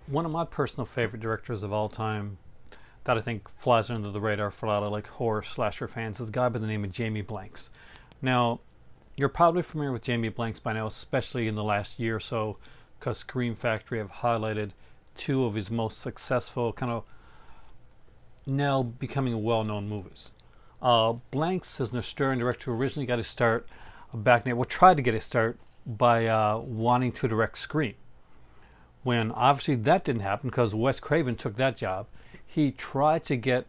one of my personal favorite directors of all time that I think flies under the radar for a lot of like horror slasher fans is a guy by the name of Jamie Blanks. Now, you're probably familiar with Jamie Blanks by now, especially in the last year or so, because Scream Factory have highlighted two of his most successful, kind of now becoming well-known movies. Blanks is an Australian director who originally got his start back now, well, tried to get his start by wanting to direct Scream. When obviously that didn't happen because Wes Craven took that job, he tried to get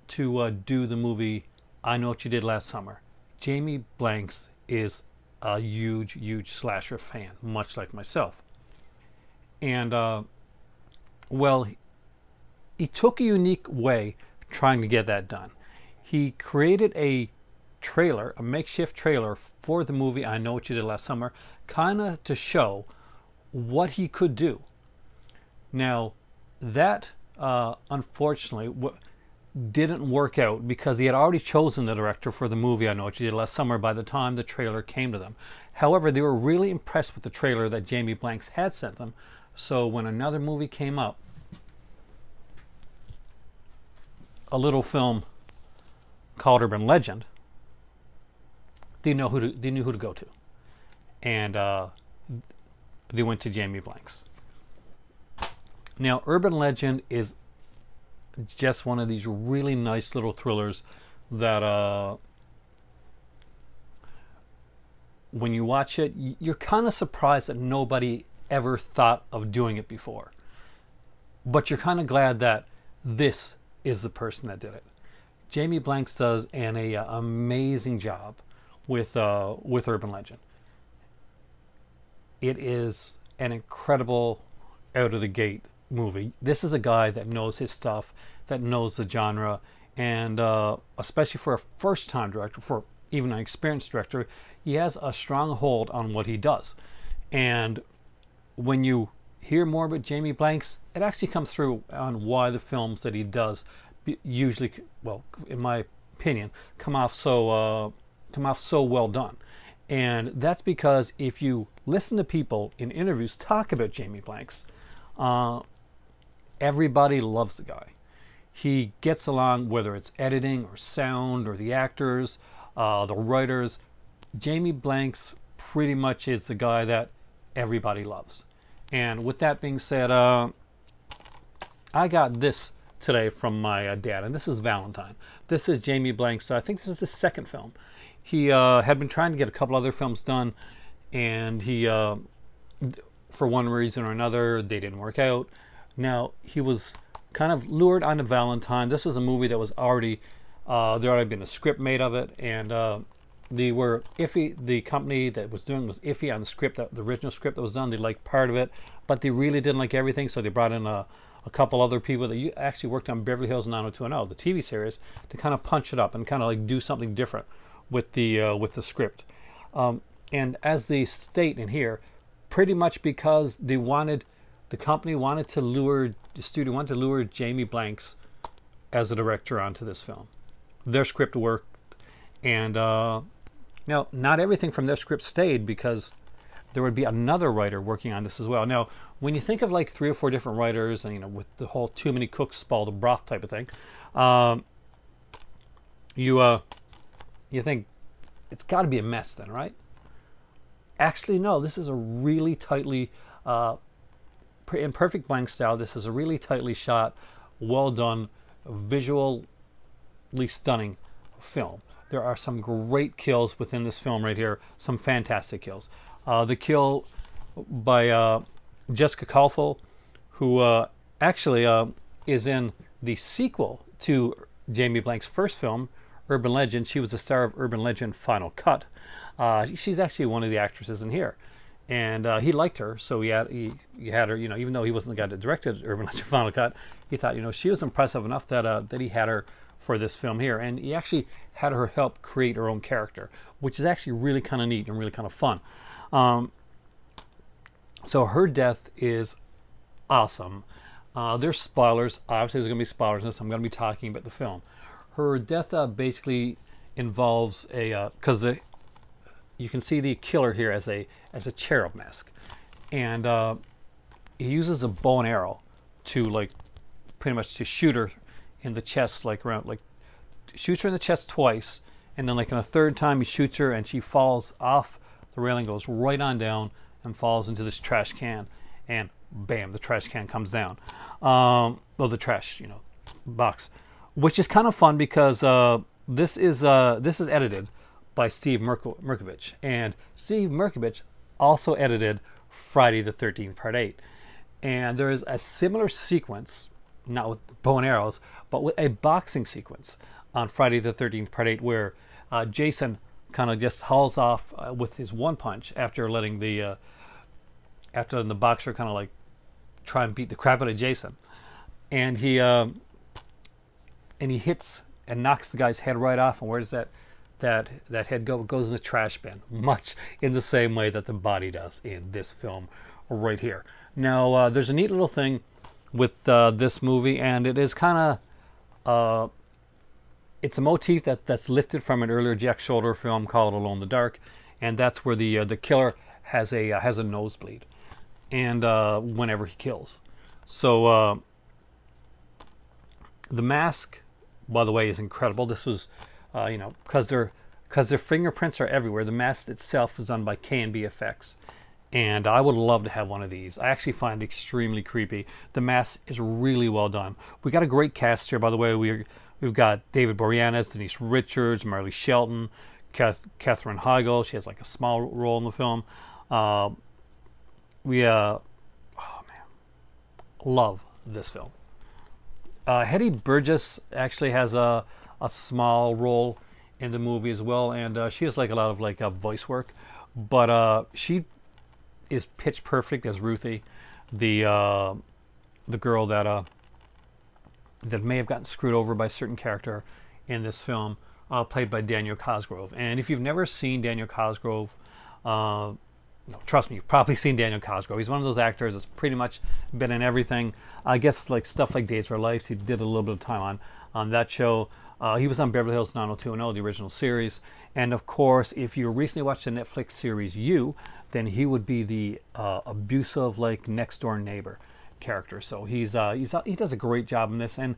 to do the movie I Know What You Did Last Summer. Jamie Blanks is a huge, huge slasher fan, much like myself. And, well, he took a unique way trying to get that done. He created a trailer, a makeshift trailer for the movie I Know What You Did Last Summer, kind of to show what he could do. Now, that unfortunately didn't work out because he had already chosen the director for the movie I Know What You Did Last Summer by the time the trailer came to them. However, they were really impressed with the trailer that Jamie Blanks had sent them. So when another movie came up, a little film called Urban Legend, they knew who to go to, and they went to Jamie Blanks. Now, Urban Legend is just one of these really nice little thrillers that when you watch it, you're kind of surprised that nobody ever thought of doing it before. But you're kind of glad that this is the person that did it. Jamie Blanks does an amazing job with Urban Legend. It is an incredible out of the gate movie. This is a guy that knows his stuff, that knows the genre, and especially for a first-time director, for even an experienced director, he has a strong hold on what he does. And when you hear more about Jamie Blanks, it actually comes through on why the films that he does usually, well, in my opinion, come off so well done. And that's because if you listen to people in interviews talk about Jamie Blanks, everybody loves the guy. He gets along, whether it's editing or sound or the actors, the writers. Jamie Blanks pretty much is the guy that everybody loves. And with that being said, I got this today from my dad, and this is Valentine. This is Jamie Blanks. I think this is his second film. He had been trying to get a couple other films done, and he, for one reason or another, they didn't work out. Now, he was kind of lured onto Valentine. This was a movie that was already, there already been a script made of it, and they were iffy. The company that was doing was iffy on the script, the original script that was done. They liked part of it, but they really didn't like everything, so they brought in a couple other people that actually worked on Beverly Hills 90210, the TV series, to kind of punch it up and kind of like do something different with the script. And as they state in here, pretty much because they wanted, the company wanted to lure, the studio wanted to lure Jamie Blanks as a director onto this film. Their script worked, and now not everything from their script stayed because there would be another writer working on this as well. Now, when you think of like 3 or 4 different writers, and with the whole too many cooks spoil the broth type of thing, you think it's got to be a mess then, right? Actually, no. This is a really tightly, in perfect blank style, this is a really tightly shot, well done, visually stunning film. There are some great kills within this film right here, some fantastic kills. The kill by Jessica Caulfield, who actually is in the sequel to Jamie Blanks' first film, Urban Legend. She was the star of Urban Legend Final Cut. She's actually one of the actresses in here. And he liked her, so he had her, even though he wasn't the guy that directed Urban Legend Final Cut, he thought, she was impressive enough that he had her for this film here. And he actually had her help create her own character, which is actually really kind of neat and really kind of fun. So her death is awesome. There's spoilers. Obviously, there's going to be spoilers in this. I'm going to be talking about the film. Her death basically involves because you can see the killer here as a cherub mask, and he uses a bow and arrow to like pretty much to shoot her in the chest, like around, like shoots her in the chest twice, and then like on a third time he shoots her and she falls off the railing, goes right on down and falls into this trash can, and bam, the trash can comes down. Well, the trash, box, which is kind of fun because this is edited by Steve Merkovich, and Steve Merkovich also edited Friday the 13th Part 8. And there is a similar sequence, not with bow and arrows, but with a boxing sequence on Friday the 13th Part 8, where Jason kind of just hauls off with his one punch after letting the boxer kind of like try and beat the crap out of Jason, and he hits and knocks the guy's head right off. And where does that head go? It goes in the trash bin, much in the same way that the body does in this film right here. Now, there's a neat little thing with this movie, and it is kind of it's a motif that's lifted from an earlier Jack Shoulder film called Alone in the Dark, and that's where the killer has a nosebleed, and whenever he kills. So the mask, by the way, is incredible. This was because their fingerprints are everywhere. The mask itself is done by K&B Effects, and I would love to have one of these. I actually find it extremely creepy. The mask is really well done. We got a great cast here, by the way. We've got David Boreanaz, Denise Richards, Marley Shelton, Katherine Heigl. She has like a small role in the film. Love this film. Hetty Burgess actually has a small role in the movie as well, and she has like a lot of like voice work, but she is pitch perfect as Ruthie, the girl that may have gotten screwed over by a certain character in this film, played by Daniel Cosgrove. And if you've never seen Daniel Cosgrove, no, trust me, you've probably seen Daniel Cosgrove. He's one of those actors that's pretty much been in everything. I guess like stuff like Days of Our Lives, he did a little bit of time on that show. He was on Beverly Hills 90210, the original series. And of course, if you recently watched the Netflix series You, then he would be the abusive, like, next door neighbor character. So he does a great job in this. And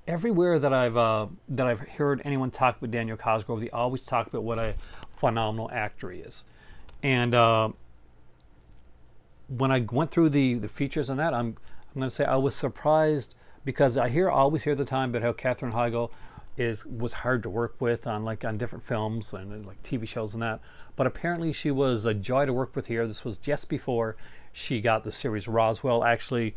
everywhere that I've heard anyone talk about Daniel Cosgrove, they always talk about what a phenomenal actor he is. And when I went through the features on that, I'm going to say I was surprised, because I always hear the time about how Katherine Heigl was hard to work with on different films and like TV shows and that. But apparently she was a joy to work with here. This was just before she got the series Roswell. Actually,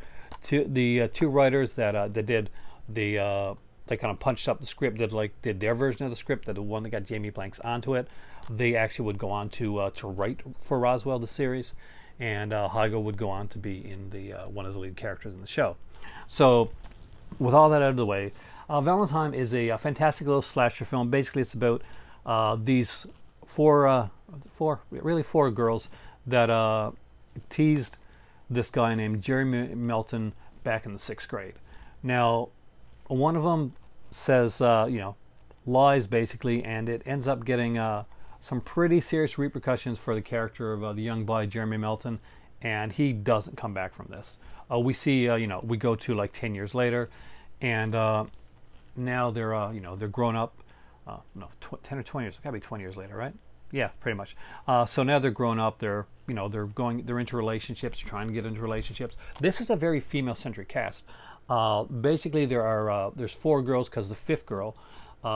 the two writers that did they kind of punched up the script, did their version of the script, the one that got Jamie Blanks onto it. They actually would go on to write for Roswell, the series, and Heigl would go on to be in the one of the lead characters in the show. So, with all that out of the way, Valentine is a fantastic little slasher film. Basically, it's about these four girls that teased this guy named Jeremy Melton back in the 6th grade. Now, one of them says, lies basically, and it ends up getting some pretty serious repercussions for the character of the young boy Jeremy Melton, and he doesn't come back from this. We see, we go to like 10 years later, and now they're grown up. 10 or 20 years. It's got to be 20 years later, right? Yeah, pretty much. So now they're grown up. They're into relationships, trying to get into relationships. This is a very female-centric cast. Basically, there's 4 girls, because the 5th girl,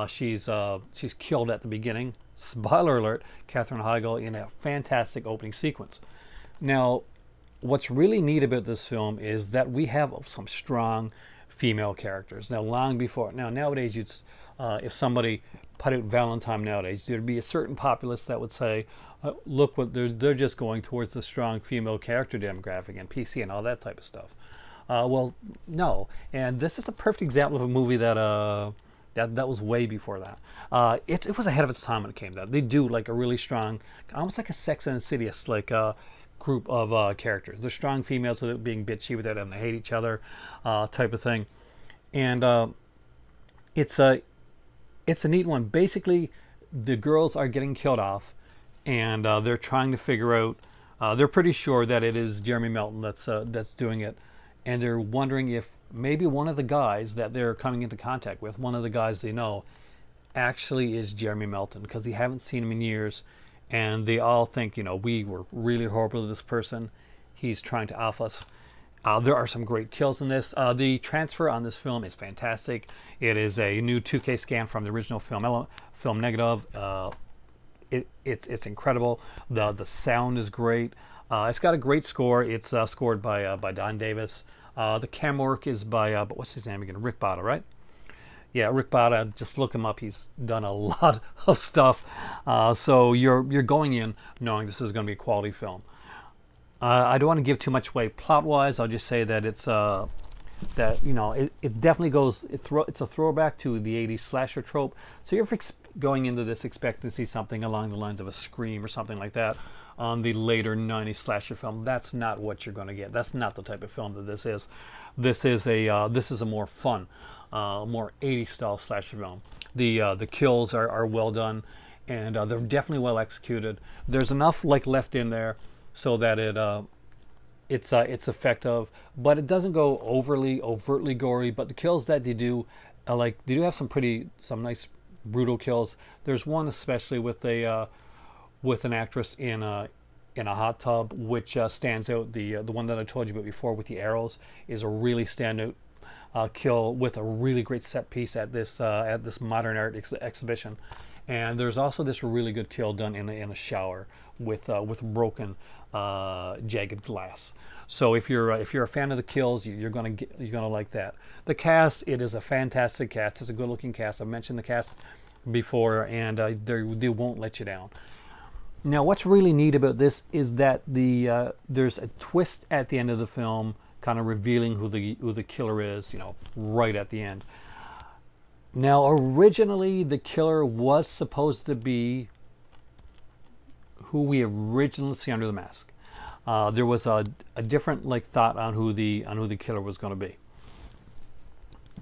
she's killed at the beginning. Spoiler alert: Katherine Heigl in a fantastic opening sequence. Now, what's really neat about this film is that we have some strong female characters. Now, nowadays, if somebody put out Valentine nowadays, there'd be a certain populace that would say, look, what they're just going towards the strong female character demographic and PC and all that type of stuff. Well, no. And this is a perfect example of a movie that was way before that. It was ahead of its time when it came out. They do like a really strong, almost like a Sex and the City group of characters. They're strong females without being bitchy with it, and they hate each other, type of thing. And it's a neat one. Basically, the girls are getting killed off, and they're trying to figure out. They're pretty sure that it is Jeremy Melton that's doing it, and they're wondering if maybe one of the guys that they're coming into contact with, one of the guys they know, actually is Jeremy Melton, because they haven't seen him in years, and they all think, we were really horrible to this person. He's trying to off us. There are some great kills in this. The transfer on this film is fantastic. It is a new 2K scan from the original film negative. It's incredible. The sound is great. It's got a great score. It's scored by Don Davis. The camera work is by what's his name again? Rick Botta, right? Yeah, Rick Botta. Just look him up. He's done a lot of stuff. So you're going in knowing this is going to be a quality film. I don't want to give too much away plot-wise. I'll just say that it's it definitely goes. It's a throwback to the '80s slasher trope. So you're going into this expecting to see something along the lines of a Scream or something like that on the later '90s slasher film. That's not what you're going to get. That's not the type of film that this is. This is a more fun, more '80s style slasher film. The kills are well done, and they're definitely well executed. There's enough left in there so that it's effective, but it doesn't go overtly gory. But the kills that they do, they do have some nice brutal kills. There's one especially with an actress in a hot tub, which stands out. The one that I told you about before with the arrows is a really standout kill with a really great set piece at this modern art exhibition. And there's also this really good kill done in a shower with broken jagged glass. So if you're a fan of the kills, you're gonna like that. The cast, it is a fantastic cast. It's a good looking cast. I've mentioned the cast before, and they won't let you down. Now, what's really neat about this is that there's a twist at the end of the film, kind of revealing who the killer is, right at the end. Now, originally, the killer was supposed to be who we originally see under the mask. There was a different thought on who the killer was going to be,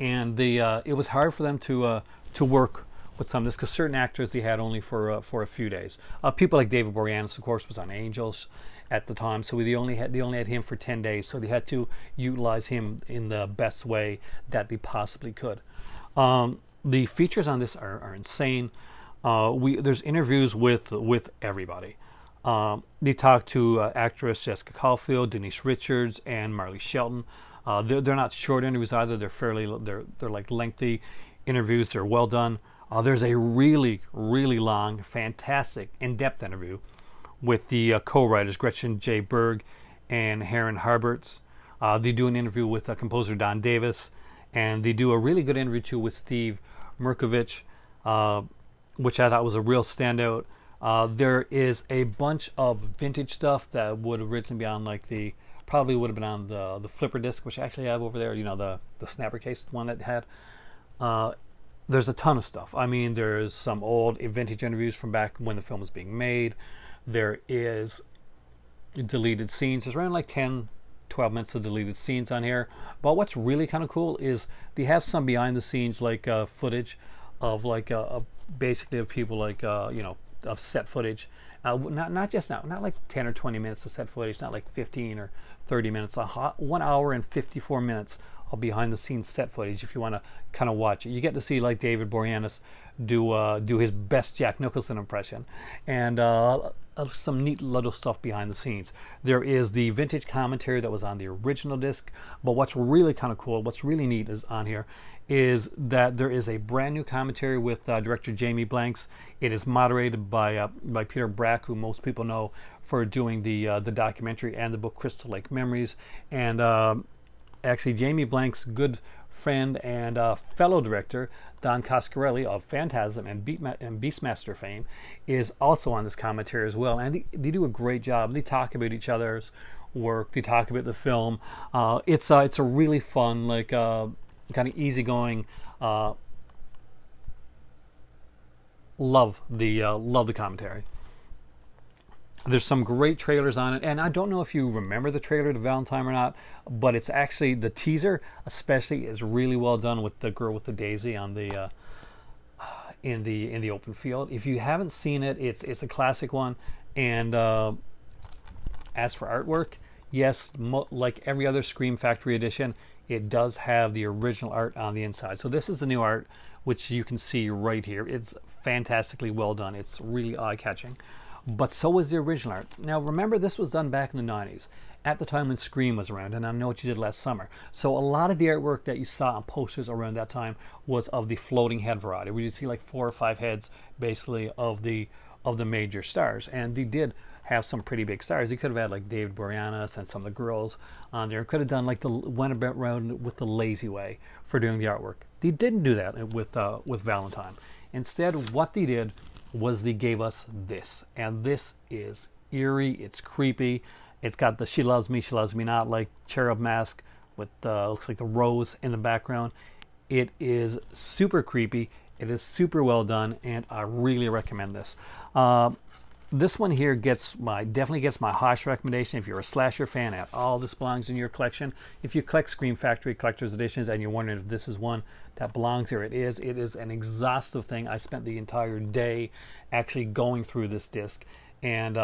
and it was hard for them to work with some of this because certain actors they had only for a few days. People like David Boreanaz, of course, was on Angels at the time, so they only had him for 10 days, so they had to utilize him in the best way that they possibly could. The features on this are insane. There's interviews with everybody. They talk to actress Jessica Caulfield, Denise Richards, and Marley Shelton. They're not short interviews either. They're lengthy interviews. They're well done. There's a really long, fantastic, in-depth interview with the co-writers Gretchen J. Berg and Heron Harberts. They do an interview with composer Don Davis, and they do a really good interview too with Steve Merkovich, which I thought was a real standout. There is a bunch of vintage stuff that would originally be on probably would have been on the flipper disc, which I actually have over there. The snapper case one that had. There's a ton of stuff. I mean, there's some old vintage interviews from back when the film was being made. There is deleted scenes. There's around 10, 12 minutes of deleted scenes on here. But what's really kind of cool is they have some behind the scenes footage of basically of people of set footage. Not 10 or 20 minutes of set footage, not 15 or 30 minutes. 1 hour and 54 minutes of behind the scenes set footage if you want to kind of watch it. You get to see David Boreanaz do his best Jack Nicholson impression, and some neat little stuff behind the scenes. There is the vintage commentary that was on the original disc, but what's really kind of cool, what's really neat is on here is that there is a brand new commentary with director Jamie Blanks. It is moderated by Peter Brack, who most people know for doing the documentary and the book Crystal Lake Memories. And actually, Jamie Blanks' good friend and fellow director Don Coscarelli of Phantasm and Beastmaster fame is also on this commentary as well, and they do a great job. They talk about each other's work. They talk about the film. It's a really fun, kind of easygoing. Love the commentary. There's some great trailers on it, and I don't know if you remember the trailer to Valentine or not, but it's actually the teaser, especially, is really well done with the girl with the daisy on the in the open field. If you haven't seen it, it's a classic one. And as for artwork, Yes, like every other Scream Factory edition, it does have the original art on the inside. So this is the new art, which you can see right here. It's fantastically well done. It's really eye-catching. But so is the original art. Now remember, this was done back in the 90s, at the time when Scream was around, and I know what you did last summer. So a lot of the artwork that you saw on posters around that time was of the floating head variety, where you'd see like 4 or 5 heads, basically, of the major stars. And they did have some pretty big stars. You could have had like David Boreanaz and some of the girls on there. Could have done like went around with the lazy way for doing the artwork. They didn't do that with Valentine. Instead, what they did was they gave us this, and this is eerie. It's creepy. It's got the "She Loves Me, She Loves Me Not" like cherub mask with looks like the rose in the background. It is super creepy. It is super well done, and I really recommend this. This one here definitely gets my harsh recommendation. If you're a slasher fan, all this belongs in your collection. If you collect Scream Factory Collector's Editions and you're wondering if this is one that belongs here, it is. It is an exhaustive thing. I spent the entire day actually going through this disc and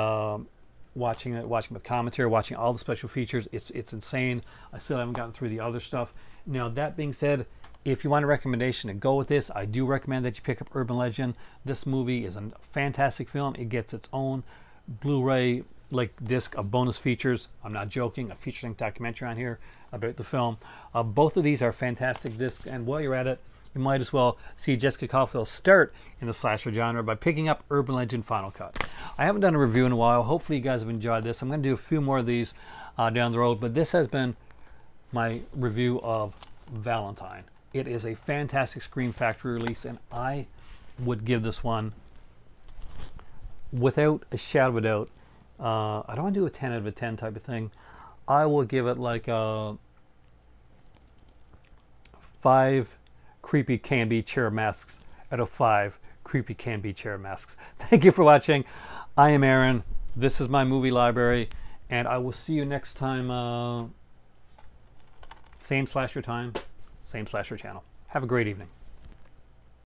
watching it, watching the commentary, watching all the special features. It's insane. I still haven't gotten through the other stuff. Now, that being said, if you want a recommendation to go with this, I do recommend that you pick up Urban Legend. This movie is a fantastic film. It gets its own Blu-ray disc of bonus features. I'm not joking. A feature-length documentary on here about the film. Both of these are fantastic discs, and while you're at it, you might as well see Jessica Caulfield start in the slasher genre by picking up Urban Legend Final Cut. I haven't done a review in a while. Hopefully you guys have enjoyed this. I'm going to do a few more of these down the road, but this has been my review of Valentine. It is a fantastic Scream Factory release, and I would give this one, without a shadow of a doubt, I don't want to do a 10 out of a 10 type of thing. I will give it like a 5 creepy can-be cherub masks out of 5 creepy can-be cherub masks. Thank you for watching. I am Aaron. This is my movie library, and I will see you next time. Same slasher time. Same slasher channel. Have a great evening.